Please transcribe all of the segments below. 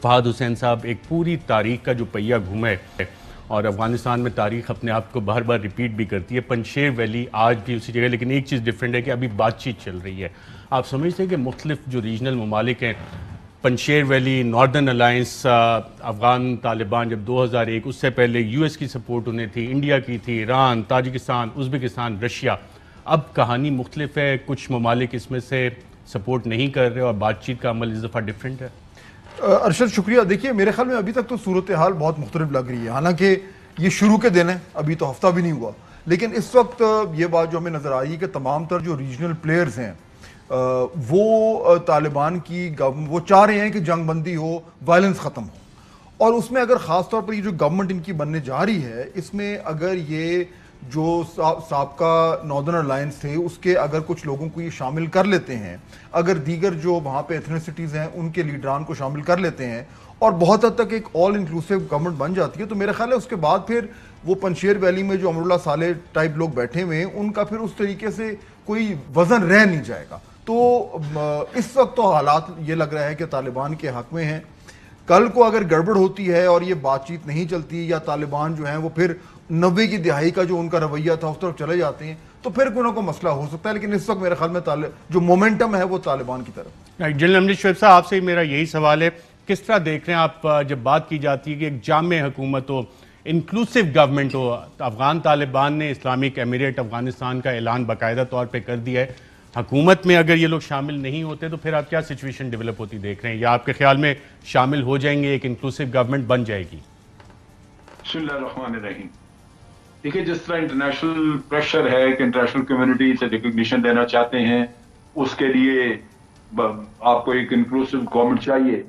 فہد حسین صاحب ایک پوری تاریخ کا جو پہیہ گھوما ہے اور افغانستان میں تاریخ اپنے آپ کو بار بار ریپیٹ بھی کرتی ہے. پنشیر ویلی آج بھی اسی جگہ, لیکن ایک چیز ڈیفرنٹ ہے کہ ابھی بات چیت چل رہی ہے. آپ سمجھتے ہیں کہ مختلف جو ریجنل ممالک ہیں, Panjshir valley, northern alliance, Afghan Taliban جب 2001 اس سے پہلے یو ایس کی سپورٹ انہیں تھی, انڈیا کی تھی, ایران, تاجکستان, ازبکستان, رشیا, اب کہانی مختلف ہے. کچھ ممالک اس میں سے سپورٹ نہیں کر رہے اور بات چیت کا عمل اس دفعہ ڈیفرنٹ ہے. ارشد شکریہ. دیکھیے میرے خیال میں ابھی تک تو صورتحال بہت مختلف لگ رہی ہے, حالانکہ یہ شروع کے دن ہیں, ابھی تو ہفتہ بھی نہیں ہوا, لیکن اس وقت یہ بات جو ہمیں نظر آئی ہے کہ تمام تر جو ریجنل پلیئرز ہیں وہ طالبان کی وہ چاہ رہے ہیں کہ جنگ بندی ہو, وائلنس ختم ہو, اور اس میں اگر خاص طور پر یہ جو گورنمنٹ ان کی بننے جا رہی ہے, اس میں اگر یہ جو سابقہ ناردرن الائنس تھے اس کے اگر کچھ لوگوں کو یہ شامل کر لیتے ہیں, اگر دیگر جو وہاں پہ ایتھنیسٹیز ہیں ان کے لیڈران کو شامل کر لیتے ہیں اور بہت حد تک ایک آل انکلوسیو گورنمنٹ بن جاتی ہے, تو میرا خیال ہے اس کے بعد پھر وہ پنشیر ویلی میں جو امراللہ صالح ٹائپ لوگ بیٹھے ہوئے ہیں ان کا پھر اس طریقے سے کوئی وزن رہ نہیں جائے گا. تو اس وقت تو حالات یہ لگ رہا ہے کہ طالبان کے حق میں ہیں. کل کو اگر گڑبڑ ہوتی ہے اور یہ بات چیت نہیں چلتی یا طالبان جو ہیں وہ پھر 90 کی دہائی کا جو ان کا رویہ تھا اس طرف چلے جاتے ہیں, تو پھر کوئی نہ کوئی مسئلہ ہو سکتا ہے. لیکن اس وقت میرے خیال میں جو مومنٹم ہے وہ طالبان کی طرف. جنرل امجد شعیب صاحب, آپ سے میرا یہی سوال ہے, کس طرح دیکھ رہے ہیں آپ جب بات کی جاتی ہے کہ ایک جامع حکومت ہو, انکلوسیو گورنمنٹ ہو. افغان طالبان نے اسلامک ایمریٹ افغانستان کا اعلان باقاعدہ طور پہ کر دیا ہے. حکومت میں اگر یہ لوگ شامل نہیں ہوتے تو پھر آپ کیا سچویشن ڈیولپ ہوتی دیکھ رہے ہیں, یا آپ کے خیال میں شامل ہو جائیں گے, ایک انکلوسیو گورنمنٹ بن جائے گی؟ بسم اللہ الرحمن الرحیم. دیکھیے جس طرح انٹرنیشنل پریشر ہے کہ انٹرنیشنل کمیونٹی سے ریکگنیشن دینا چاہتے ہیں, اس کے لیے آپ کو ایک انکلوسیو گورنمنٹ چاہیے,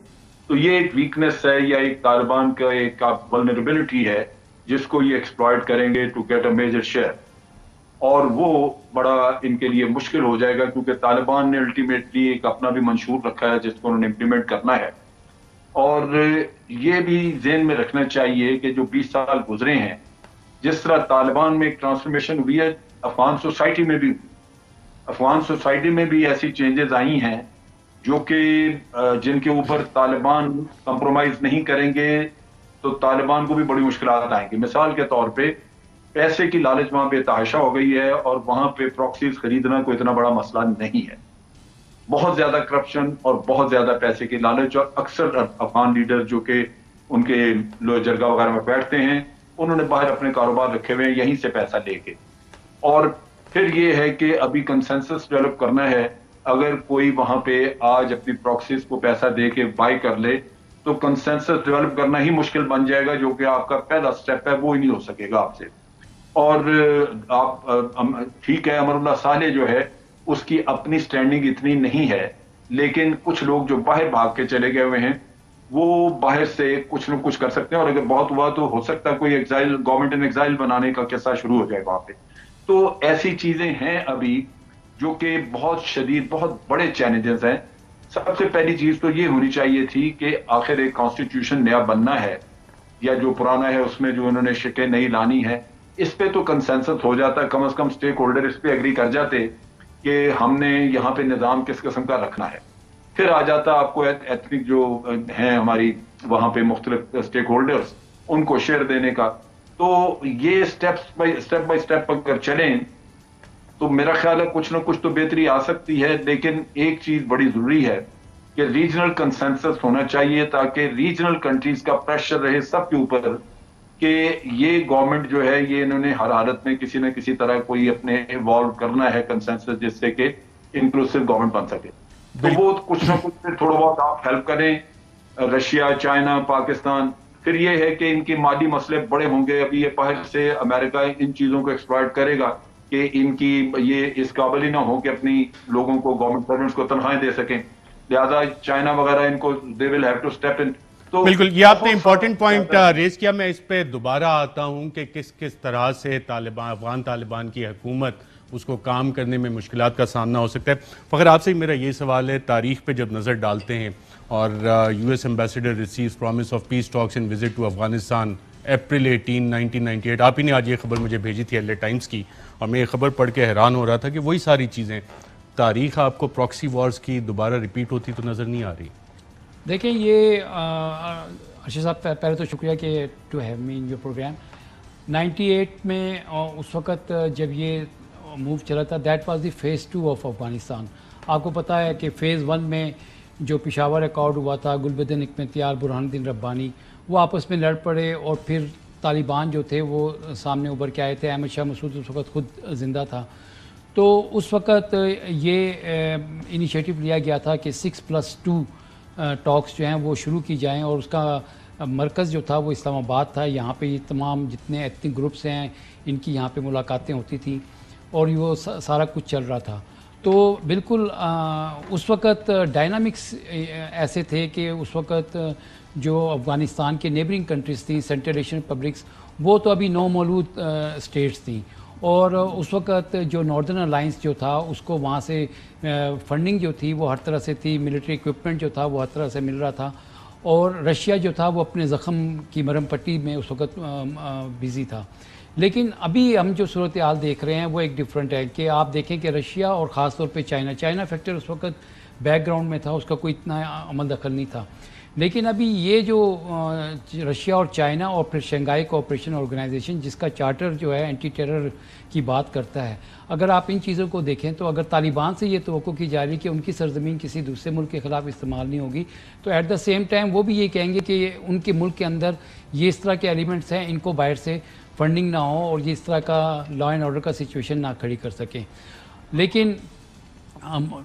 تو یہ ایک ویکنس ہے یا ایک طالبان کا ایک ولنریبلٹی ہے جس کو یہ ایکسپلائٹ کریں گے to get a major share, اور وہ بڑا ان کے لیے مشکل ہو جائے گا کیونکہ طالبان نے الٹیمیٹلی ایک اپنا بھی منشور رکھا ہے جس کو انہوں نے امپلیمنٹ کرنا ہے. اور یہ بھی ذہن میں رکھنا چاہیے کہ جو 20 سال گزرے ہیں, جس طرح طالبان میں ایک ٹرانسفارمیشن ہوئی ہے, افغان سوسائٹی میں بھی ایسی چینجز آئی ہیں جو کہ جن کے اوپر طالبان کمپرومائز نہیں کریں گے تو طالبان کو بھی بڑی مشکلات آئیں گی. مثال کے طور پہ پیسے کی لالچ وہاں پہ تحاشا ہو گئی ہے, اور وہاں پہ پراکسیز خریدنا کوئی اتنا بڑا مسئلہ نہیں ہے. بہت زیادہ کرپشن اور بہت زیادہ پیسے کی لالچ, اور اکثر افغان لیڈر جو کہ ان کے جرگہ وغیرہ میں بیٹھتے ہیں انہوں نے باہر اپنے کاروبار رکھے ہوئے ہیں یہیں سے پیسہ لے کے. اور پھر یہ ہے کہ ابھی کنسنسس ڈیولپ کرنا ہے. اگر کوئی وہاں پہ آج اپنی پراکسیز کو پیسہ دے کے بائی کر لے تو کنسنسس ڈیولپ کرنا ہی مشکل بن جائے گا, جو کہ آپ کا پہلا سٹیپ ہے وہ ہی نہیں ہو سکے گا آپ سے. اور آپ ٹھیک ہے, امراللہ صالح جو ہے اس کی اپنی سٹینڈنگ اتنی نہیں ہے, لیکن کچھ لوگ جو باہر بھاگ کے چلے گئے ہوئے ہیں وہ باہر سے کچھ نہ کچھ کر سکتے ہیں, اور اگر بہت ہوا تو ہو سکتا ہے کوئی ایگزائل, گورنمنٹ ان ایگزائل بنانے کا قصہ شروع ہو جائے وہاں پہ. تو ایسی چیزیں ہیں ابھی جو کہ بہت شدید, بہت بڑے چیلنجز ہیں. سب سے پہلی چیز تو یہ ہونی چاہیے تھی کہ آخر ایک کانسٹیٹیوشن نیا بننا ہے, یا جو پرانا ہے اس میں جو انہوں نے شکیں نہیں لانی ہے, اس پہ تو کنسنسس ہو جاتا. کم از کم سٹیک ہولڈر اس پہ ایگری کر جاتے کہ ہم نے یہاں پہ نظام کس قسم کا رکھنا ہے. پھر آ جاتا آپ کو ایتھنک جو ہیں ہماری وہاں پہ مختلف سٹیک ہولڈرز, ان کو شیئر دینے کا. تو یہ اسٹیپ بائی اسٹیپ اگر چلیں تو میرا خیال ہے کچھ نہ کچھ تو بہتری آ سکتی ہے. لیکن ایک چیز بڑی ضروری ہے کہ ریجنل کنسنسس ہونا چاہیے تاکہ ریجنل کنٹریز کا پریشر رہے سب کے اوپر کہ یہ گورنمنٹ جو ہے یہ انہوں نے ہر حالت میں کسی نہ کسی طرح کوئی اپنے ایوالو کرنا ہے کنسنسس, جس سے کہ انکلوسیو گورنمنٹ بن سکے. تو وہ کچھ نہ کچھ تھوڑا بہت آپ ہیلپ کریں, رشیا, چائنا, پاکستان. پھر یہ ہے کہ ان کے مالی مسئلے بڑے ہوں گے. ابھی یہ باہر سے امریکہ ان چیزوں کو ایکسپلائٹ کرے گا کہ ان کی یہ اس قابل ہی نہ ہو کہ اپنی لوگوں کو, گورنمنٹ سرونٹس کو تنخواہیں دے سکیں, لہذا چائنا وغیرہ ان کو they will have to step in. بالکل, یہ آپ نے امپورٹنٹ پوائنٹ ریز کیا. میں اس پہ دوبارہ آتا ہوں کہ کس طرح سے افغان طالبان کی حکومت اس کو کام کرنے میں مشکلات کا سامنا ہو سکتا ہے. فخر, آپ سے میرا یہ سوال ہے, تاریخ پہ جب نظر ڈالتے ہیں اور U S ambassador receives promise of peace talks in visit to Afghanistan April 18, 1998, آپ ہی نے آج یہ خبر مجھے بھیجی تھی LA ٹائمز کی, اور میں یہ خبر پڑھ کے حیران ہو رہا تھا کہ وہی ساری چیزیں تاریخ آپ کو پراکسی وارز کی دوبارہ ریپیٹ ہوتی تو نظر نہیں آ رہی. دیکھیں یہ ارشد صاحب پہلے تو شکریہ کہ to have me in your program. 98 میں اس وقت جب یہ موو چلا تھا that was the phase 2 of Afghanistan. آپ کو پتہ ہے کہ فیز 1 میں جو پشاور ایکارڈ ہوا تھا، گلبدین حکمتیار، برہان الدین ربانی وہ آپس میں لڑ پڑے اور پھر طالبان جو تھے وہ سامنے ابھر کے آئے تھے. احمد شاہ مسعود اس وقت خود زندہ تھا. تو اس وقت یہ انیشیٹو لیا گیا تھا کہ 6+2 ٹاکس جو ہیں وہ شروع کی جائیں، اور اس کا مرکز جو تھا وہ اسلام آباد تھا. یہاں پہ یہ تمام جتنے ایتھنک گروپس ہیں ان کی یہاں پہ ملاقاتیں ہوتی تھیں اور وہ سارا کچھ چل رہا تھا. تو بالکل اس وقت ڈائنامکس ایسے تھے کہ اس وقت جو افغانستان کے نیبرنگ کنٹریز تھیں، سینٹرل ایشین ریپبلکس، وہ تو ابھی نو مولود اسٹیٹس تھیں، اور اس وقت جو ناردرن الائنس جو تھا اس کو وہاں سے فنڈنگ جو تھی وہ ہر طرح سے تھی، ملٹری اکوپمنٹ جو تھا وہ ہر طرح سے مل رہا تھا، اور رشیا جو تھا وہ اپنے زخم کی مرہم پٹی میں اس وقت بزی تھا. لیکن ابھی ہم جو صورتحال دیکھ رہے ہیں وہ ایک ڈفرینٹ ہے کہ آپ دیکھیں کہ رشیا اور خاص طور پہ چائنا فیکٹر اس وقت بیک گراؤنڈ میں تھا، اس کا کوئی اتنا عمل دخل نہیں تھا. لیکن ابھی یہ جو رشیا اور چائنا اور پھر شنگھائی کوآپریشن آرگنائزیشن جس کا چارٹر جو ہے اینٹی ٹیرر کی بات کرتا ہے، اگر آپ ان چیزوں کو دیکھیں تو اگر طالبان سے یہ توقع کی جا رہی کہ ان کی سرزمین کسی دوسرے ملک کے خلاف استعمال نہیں ہوگی، تو ایٹ دا سیم ٹائم وہ بھی یہ کہیں گے کہ ان کے ملک کے اندر یہ اس طرح کے ایلیمنٹس ہیں، ان کو باہر سے فنڈنگ نہ ہو اور یہ اس طرح کا لا اینڈ آرڈر کا سچویشن نہ کھڑی کر سکیں. لیکن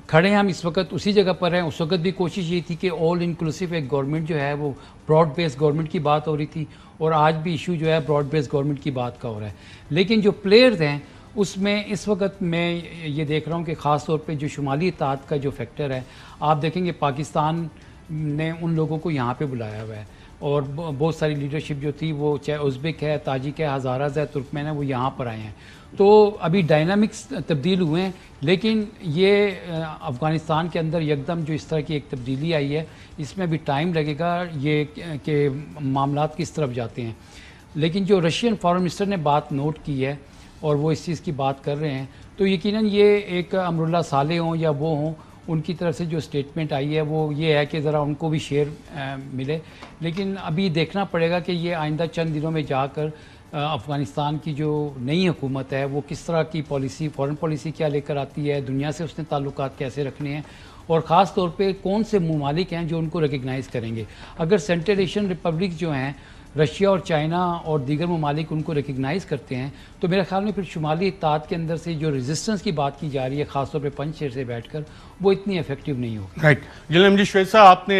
کھڑے ہم اس وقت اسی جگہ پر ہیں. اس وقت بھی کوشش یہ تھی کہ آل انکلوسیو ایک گورنمنٹ جو ہے وہ براڈ بیس گورنمنٹ کی بات ہو رہی تھی، اور آج بھی ایشو جو ہے براڈ بیس گورنمنٹ کی بات کا ہو رہا ہے. لیکن جو پلیئرز ہیں اس میں اس وقت میں یہ دیکھ رہا ہوں کہ خاص طور پہ جو شمالی اتحاد کا جو فیکٹر ہے، آپ دیکھیں گے پاکستان نے ان لوگوں کو یہاں پہ بلایا ہوا ہے، اور بہت ساری لیڈرشپ جو تھی وہ چاہے ازبک ہے، تاجک ہے، ہزاراز ہے، ترکمین ہے، وہ یہاں پر آئے ہیں. تو ابھی ڈائنامکس تبدیل ہوئے ہیں، لیکن یہ افغانستان کے اندر یکدم جو اس طرح کی ایک تبدیلی آئی ہے اس میں بھی ٹائم لگے گا یہ کہ معاملات کس طرف جاتے ہیں. لیکن جو رشین فارن منسٹر نے بات نوٹ کی ہے اور وہ اس چیز کی بات کر رہے ہیں، تو یقیناً یہ ایک امراللہ صالح ہوں یا وہ ہوں، ان کی طرف سے جو سٹیٹمنٹ آئی ہے وہ یہ ہے کہ ذرا ان کو بھی شیئر ملے. لیکن ابھی دیکھنا پڑے گا کہ یہ آئندہ چند دنوں میں جا کر افغانستان کی جو نئی حکومت ہے وہ کس طرح کی پالیسی، فارن پالیسی کیا لے کر آتی ہے، دنیا سے اس نے تعلقات کیسے رکھنے ہیں، اور خاص طور پہ کون سے ممالک ہیں جو ان کو ریکگنائز کریں گے. اگر سینٹرل ایشین ریپبلک جو ہیں، رشیا اور چائنا اور دیگر ممالک ان کو ریکگنائز کرتے ہیں، تو میرے خیال میں پھر شمالی اتحاد کے اندر سے جو ریزسٹنس کی بات کی جا رہی ہے خاص طور پہ پنج شیر سے بیٹھ کر، وہ اتنی افیکٹو نہیں ہوگی. رائٹ. جنرل ایم جی شویت صاحب، آپ نے